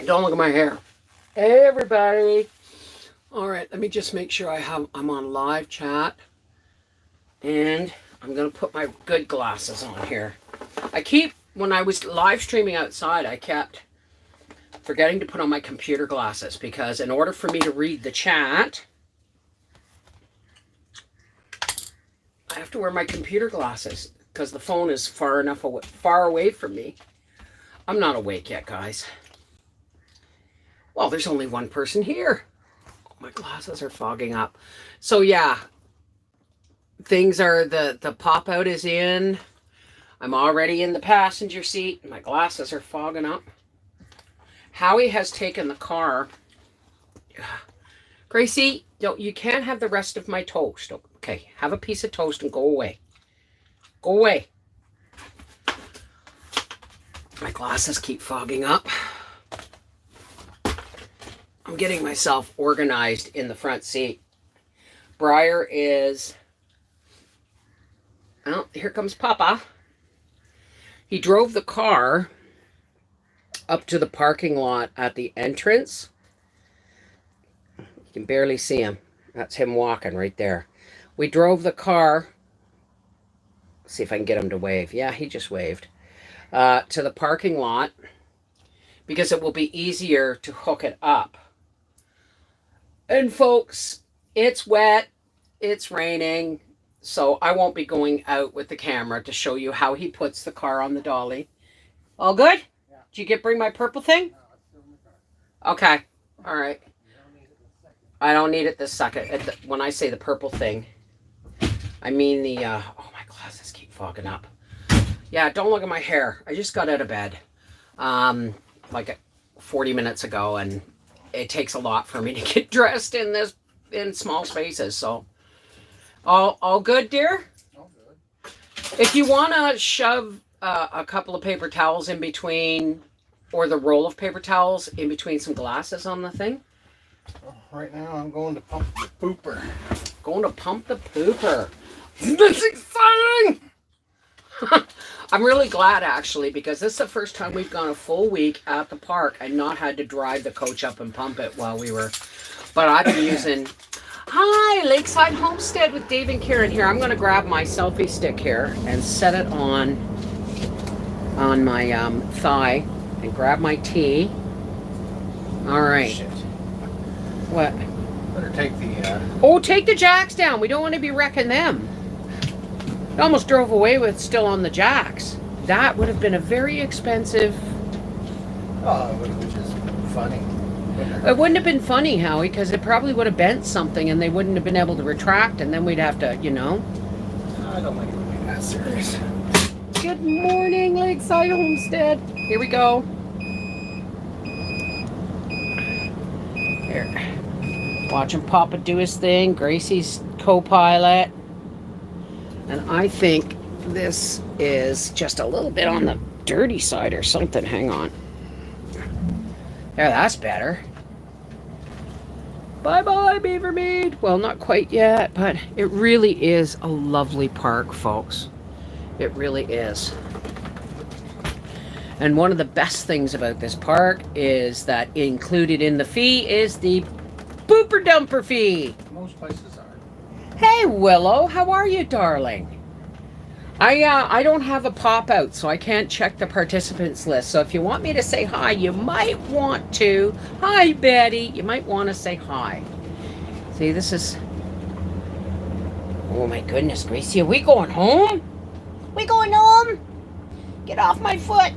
Don't look at my hair. Hey, everybody. All right, let me just make sure I'm on live chat. And I'm going to put my good glasses on here. When I was live streaming outside, I kept forgetting to put on my computer glasses because in order for me to read the chat, I have to wear my computer glasses because the phone is far away from me. I'm not awake yet, guys. Well, there's only one person here. Oh, my glasses are fogging up. So yeah, things are, the pop out is in. I'm already in the passenger seat. My glasses are fogging up. Howie has taken the car. Gracie, you can't have the rest of my toast. Okay, have a piece of toast and go away. Go away. My glasses keep fogging up. I'm getting myself organized in the front seat. Briar is... Oh, here comes Papa. He drove the car up to the parking lot at the entrance. You can barely see him. That's him walking right there. We drove the car. Let's see if I can get him to wave. Yeah, he just waved. To the parking lot because it will be easier to hook it up. And folks, it's wet. It's raining. So I won't be going out with the camera to show you how he puts the car on the dolly. All good? Yeah. Did you bring my purple thing? No, it's still in the car. Okay. All right. I don't need it this second. When I say the purple thing, I mean the... oh, my glasses keep fogging up. Yeah, don't look at my hair. I just got out of bed like 40 minutes ago, and it takes a lot for me to get dressed in small spaces. So, all good, dear? All good. If you want to shove a couple of paper towels in between, or the roll of paper towels in between some glasses on the thing. Well, right now I'm going to pump the pooper. Going to pump the pooper. That's exciting! I'm really glad, actually, because this is the first time we've gone a full week at the park and not had to drive the coach up and pump it while we were... But I've been using... Hi, Lakeside Homestead with Dave and Karen here. I'm going to grab my selfie stick here and set it on my thigh and grab my tea. All right. Shit. What? Better take the... Oh, take the jacks down. We don't want to be wrecking them. It almost drove away with still on the jacks. That would have been a very expensive... Oh, it would have been just funny. It wouldn't have been funny, Howie, because it probably would have bent something and they wouldn't have been able to retract, and then we'd have to, I don't think it would be that serious. Good morning, Lakeside Homestead. Here we go. Here. Watching Papa do his thing. Gracie's co-pilot. And I think this is just a little bit on the dirty side or something. Hang on. There, that's better. Bye-bye, Beavermead. Well, not quite yet, but it really is a lovely park, folks. It really is. And one of the best things about this park is that included in the fee is the pooper dumper fee. Most places are. Hey, Willow, how are you, darling? I don't have a pop out, so I can't check the participants list. So if you want me to say hi, you might want to. Hi, Betty. You might want to say hi. See, this is... Oh, my goodness, Gracie. Are we going home? We going home? Get off my foot.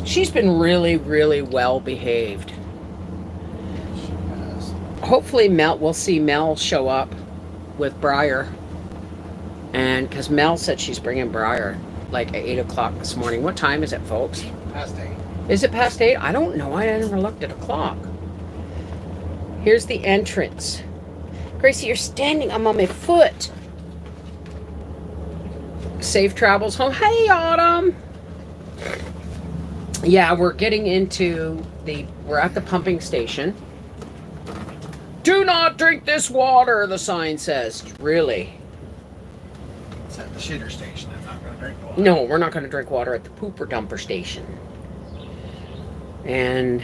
She's been really, really well behaved. She has. Hopefully we'll see Mel show up with Briar. And because Mel said she's bringing Briar like at 8 o'clock this morning. What time is it, folks? Past 8. Is it past 8? I don't know. I never looked at a clock. Here's the entrance. Gracie, you're standing. I'm on my foot. Safe travels home. Hey, Autumn. Yeah, we're getting into we're at the pumping station. Do not drink this water, the sign says. Really? It's at the shitter station. I'm not going to drink water. No, we're not going to drink water at the pooper dumper station. And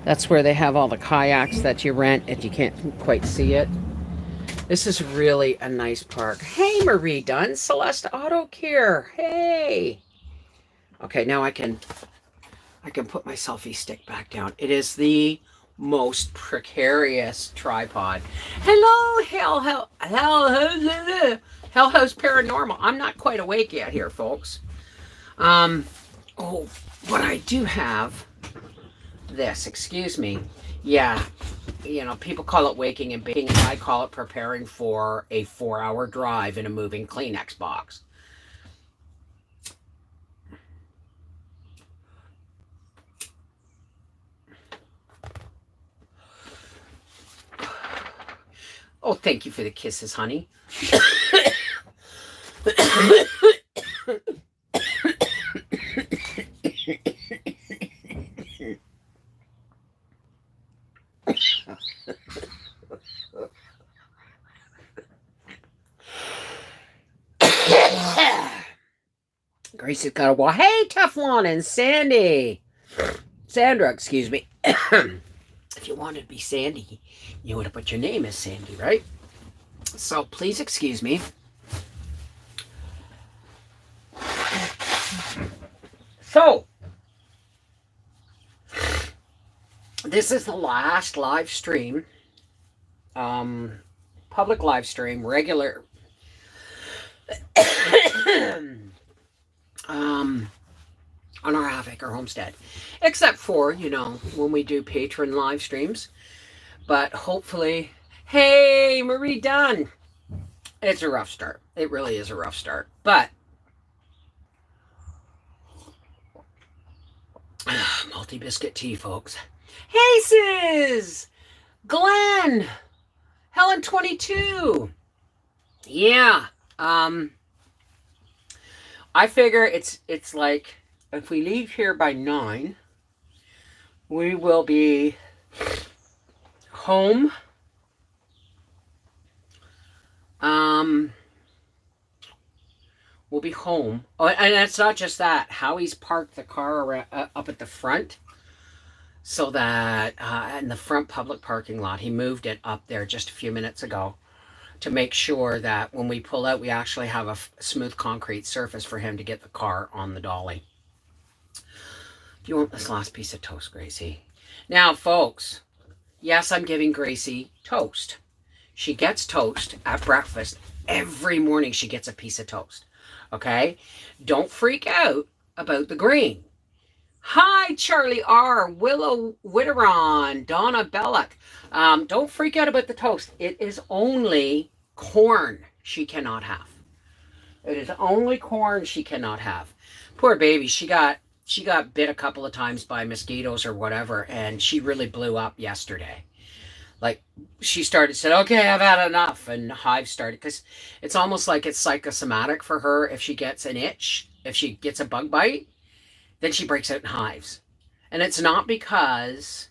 that's where they have all the kayaks that you rent if you can't quite see it. This is really a nice park. Hey, Marie Dunn, Celeste Auto Care. Hey. Okay, now I can put my selfie stick back down. It is the most precarious tripod. Hello, Hell House Paranormal. I'm not quite awake yet here, folks. Oh, but I do have this. Excuse me. Yeah, you know, people call it waking and baking, and I call it preparing for a 4-hour drive in a moving Kleenex box. Oh, thank you for the kisses, honey. Gracie's got a wall. Hey, Teflon and Sandra, excuse me. If you wanted to be Sandy, you would have put your name as Sandy, right? So please excuse me. So, this is the last live stream, public live stream, regular, on our half-acre homestead, except for, you know, when we do patron live streams. But hopefully, hey, Marie Dunn, it's a rough start. It really is a rough start. But multi-biscuit tea, folks. Hey, sis, Glenn, Helen 22. Yeah. I figure it's like, if we leave here by 9, we will be home. We'll be home. Oh, and it's not just that. Howie's parked the car around, up at the front, so that in the front public parking lot, he moved it up there just a few minutes ago to make sure that when we pull out, we actually have a smooth concrete surface for him to get the car on the dolly. Do you want this last piece of toast, Gracie? Now, folks, yes, I'm giving Gracie toast. She gets toast at breakfast. Every morning she gets a piece of toast. Okay? Don't freak out about the green. Hi, Charlie R., Willow Witteron, Donna Belloc. Don't freak out about the toast. It is only corn she cannot have. It is only corn she cannot have. Poor baby, she got bit a couple of times by mosquitoes or whatever, and she really blew up yesterday. Like, she said, okay, I've had enough, and hives started, because it's almost like it's psychosomatic for her. If she gets an itch, if she gets a bug bite, then she breaks out in hives. And it's not because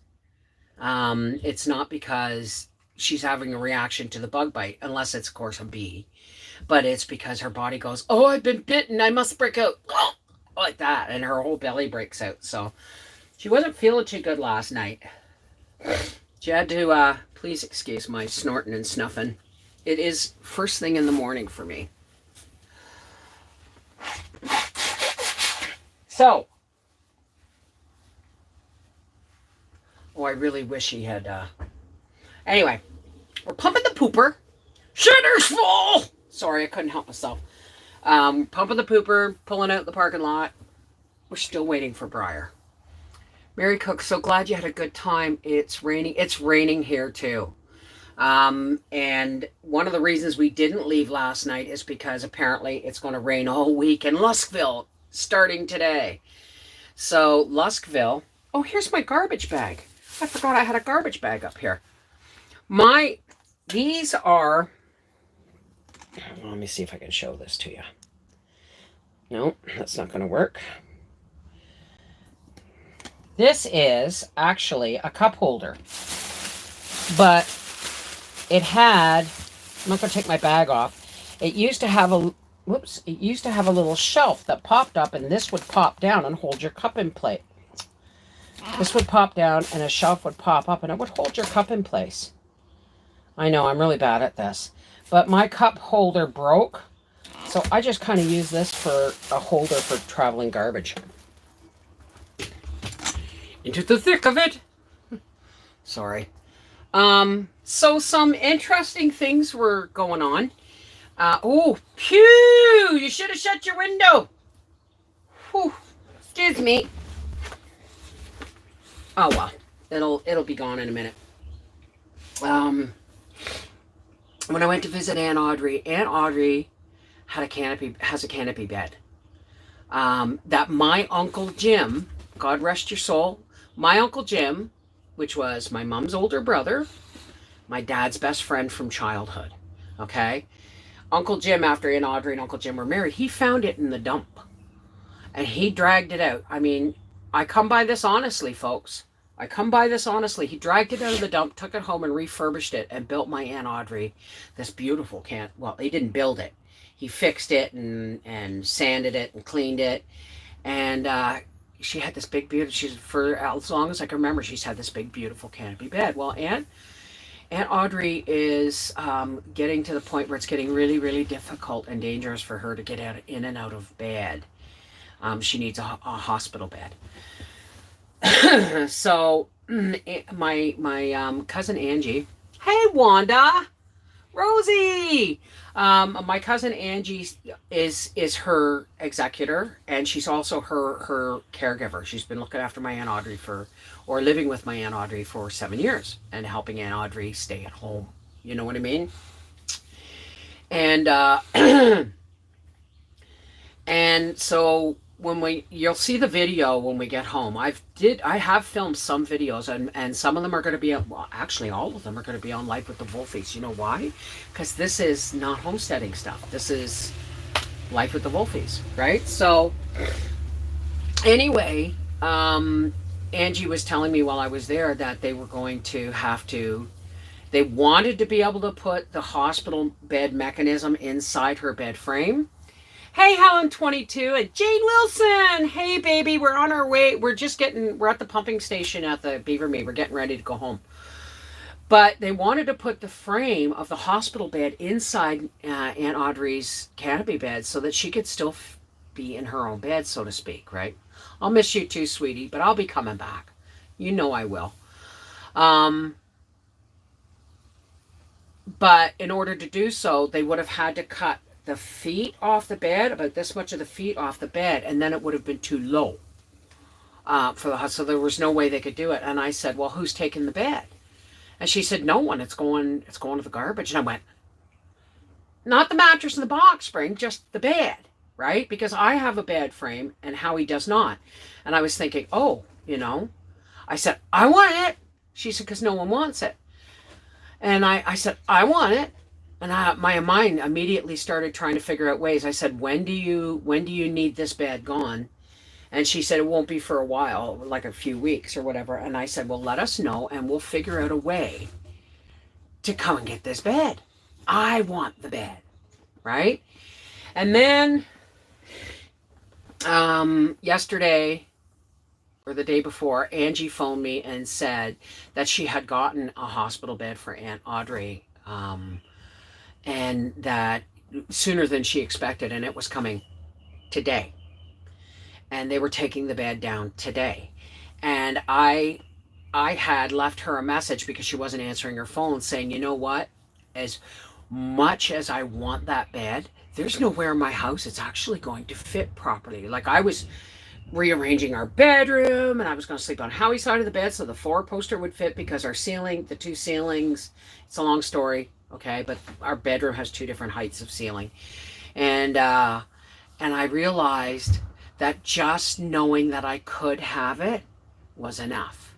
she's having a reaction to the bug bite, unless it's, of course, a bee. But it's because her body goes, oh, I've been bitten, I must break out, like that, and her whole belly breaks out. So she wasn't feeling too good last night. She had to, please excuse my snorting and snuffing. It is first thing in the morning for me. So, oh, I really wish he had, anyway, we're pumping the pooper. Shitter's full! Sorry, I couldn't help myself. Pumping the pooper, pulling out the parking lot. We're still waiting for Briar. Mary Cook, so glad you had a good time. It's raining. It's raining here too. And one of the reasons we didn't leave last night is because apparently it's going to rain all week in Luskville, starting today. So Luskville. Oh, here's my garbage bag. I forgot I had a garbage bag up here. These are, let me see if I can show this to you. No, that's not going to work. This is actually a cup holder, but it had, I'm not going to take my bag off. It used to have a whoops, it used to have a little shelf that popped up, and this would pop down and hold your cup in place. This would pop down and a shelf would pop up and it would hold your cup in place. I know, I'm really bad at this. But my cup holder broke, so I just kind of use this for a holder for traveling garbage. Into the thick of it. Sorry. So some interesting things were going on. Oh, pew! You should have shut your window. Whew. Excuse me. Oh well, it'll be gone in a minute. When I went to visit Aunt Audrey has a canopy bed. That my Uncle Jim, God rest your soul, my Uncle Jim, which was my mom's older brother, my dad's best friend from childhood. Okay, Uncle Jim, after Aunt Audrey and Uncle Jim were married, he found it in the dump, and he dragged it out. I mean, I come by this honestly, folks. I come by this honestly. He dragged it out of the dump, took it home and refurbished it and built my Aunt Audrey this beautiful well, he didn't build it. He fixed it and sanded it and cleaned it. And she had this big, beautiful, for as long as I can remember, she's had this big, beautiful canopy bed. Well, Aunt Audrey is getting to the point where it's getting really, really difficult and dangerous for her to get in and out of bed. She needs a hospital bed. So my cousin Angie, hey Wanda, Rosie, my cousin Angie is her executor, and she's also her caregiver. She's been looking after my Aunt Audrey living with my Aunt Audrey for 7 years and helping Aunt Audrey stay at home. You know what I mean? And and so you'll see the video when we get home. I have filmed some videos, and some of them are going to be, well, actually all of them are going to be on Life with the Wolfies. You know why? Because this is not homesteading stuff. This is Life with the Wolfies, right? So anyway, Angie was telling me while I was there that they were going to they wanted to be able to put the hospital bed mechanism inside her bed frame. Hey, Helen 22 and Jane Wilson. Hey, baby, we're on our way. We're at the pumping station at the Beaver Mead. We're getting ready to go home. But they wanted to put the frame of the hospital bed inside Aunt Audrey's canopy bed so that she could still be in her own bed, so to speak, right? I'll miss you too, sweetie, but I'll be coming back. You know I will. But in order to do so, they would have had to cut the feet off the bed, about this much of the feet off the bed, and then it would have been too low for the house, so there was no way they could do it. And I said, well, who's taking the bed? And she said, no one, it's going to the garbage. And I went, not the mattress in the box spring, just the bed, right? Because I have a bed frame and Howie does not. And I was thinking, I said, I want it. She said, because no one wants it. And I said, I want it. And my mind immediately started trying to figure out ways. I said, when do you need this bed gone? And she said, it won't be for a while, like a few weeks or whatever. And I said, well, let us know and we'll figure out a way to come and get this bed. I want the bed, right? And then yesterday or the day before, Angie phoned me and said that she had gotten a hospital bed for Aunt Audrey, and that sooner than she expected, and it was coming today. And they were taking the bed down today. And I had left her a message because she wasn't answering her phone saying, you know what? As much as I want that bed, there's nowhere in my house it's actually going to fit properly. Like, I was rearranging our bedroom and I was going to sleep on Howie's side of the bed so the 4-poster would fit, because our ceiling, the 2 ceilings, it's a long story, okay, but our bedroom has 2 different heights of ceiling. And I realized that just knowing that I could have it was enough.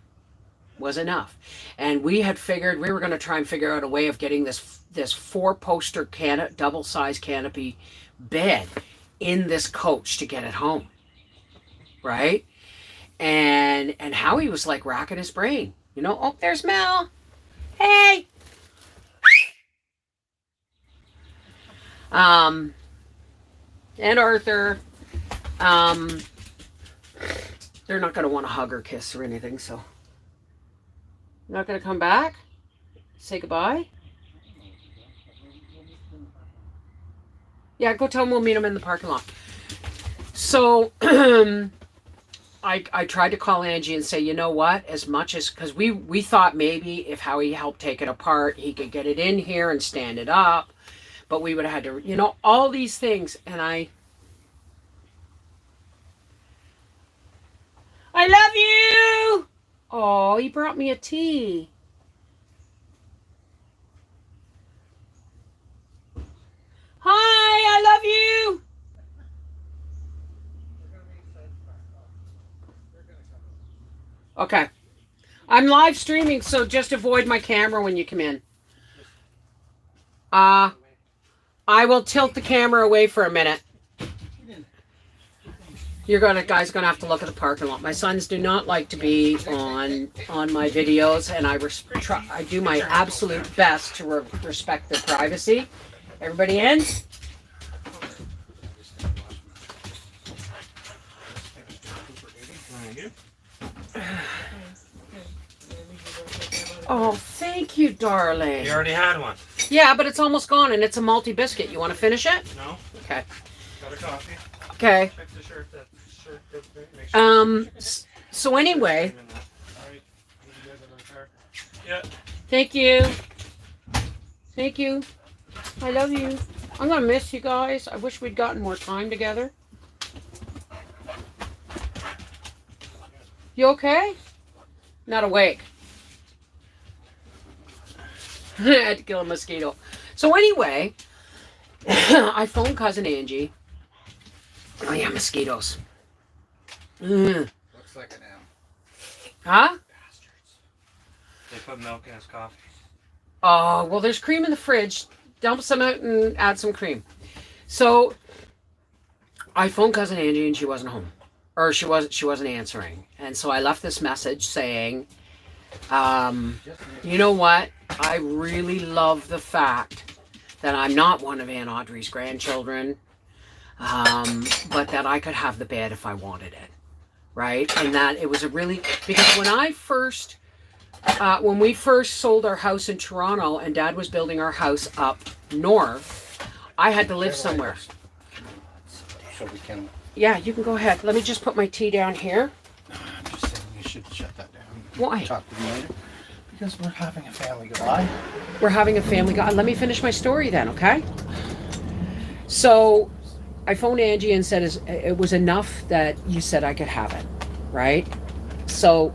And we had figured we were going to try and figure out a way of getting this 4-poster double-size canopy bed in this coach to get it home, right? And Howie was like racking his brain, oh, there's Mel, hey. and Arthur. They're not going to want to hug or kiss or anything, so. Not going to come back? Say goodbye? Yeah, go tell them we'll meet them in the parking lot. So, I tried to call Angie and say, you know what, as much as, because we thought maybe if Howie helped take it apart, he could get it in here and stand it up, but we would have had to, you know, all these things, and I love you! Oh, he brought me a tea. Hi, I love you! Okay. I'm live streaming, so just avoid my camera when you come in. I will tilt the camera away for a minute. Guys gonna have to look at the parking lot. My sons do not like to be on my videos, and I do my absolute best to respect their privacy. Everybody in? Oh, thank you, darling. You already had one. Yeah, but it's almost gone, and it's a malty biscuit. You want to finish it? No. Okay. Got a coffee. Okay. Check the shirt. Make sure So anyway. Yeah. Thank you. Thank you. I love you. I'm gonna miss you guys. I wish we'd gotten more time together. You okay? Not awake. I had to kill a mosquito. So anyway, I phoned cousin Angie. Oh yeah, mosquitoes. Looks like an M. Huh? Bastards. They put milk in his coffee. Oh, well, there's cream in the fridge. Dump some out and add some cream. So I phoned cousin Angie and she wasn't home. Or she wasn't answering. And so I left this message saying, you know what? I really love the fact that I'm not one of Aunt Audrey's grandchildren, but that I could have the bed if I wanted it, right? And that it was because when we first sold our house in Toronto and Dad was building our house up north, I had to live somewhere. So we can. Yeah, you can go ahead. Let me just put my tea down here. I'm just saying you should shut that down. Why? Talk to me later. Because we're having a family goodbye. We're having a family. Let me finish my story then, okay? So I phoned Angie and said it was enough that you said I could have it, right? So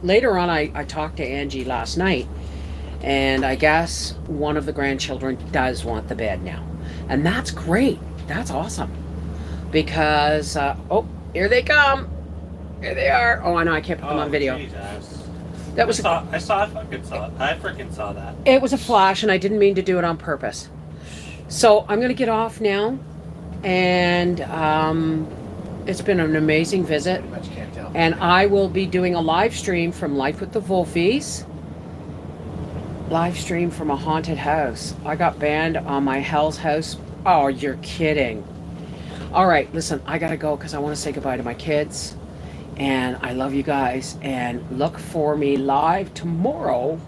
later on, I talked to Angie last night, and I guess one of the grandchildren does want the bed now. And that's great. That's awesome. Because, oh, here they come. Here they are. Oh, I know, I can't put them on video. Jesus. That was I fucking saw it. I freaking saw that. It was a flash, and I didn't mean to do it on purpose. So I'm going to get off now, and it's been an amazing visit. Pretty much can't tell. And I will be doing a live stream from Life with the Wolfies. Live stream from a haunted house. I got banned on my Hell's House. Oh, you're kidding. All right, listen, I got to go because I want to say goodbye to my kids. And I love you guys. And look for me live tomorrow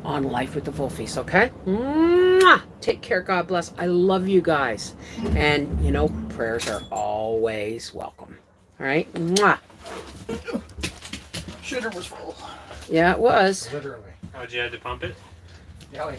on Life with the Wolfies, okay? Mwah! Take care. God bless. I love you guys. And, you know, prayers are always welcome. All right? Mwah! Shitter was full. Yeah, it was. Literally. How'd you have to pump it? Yeah.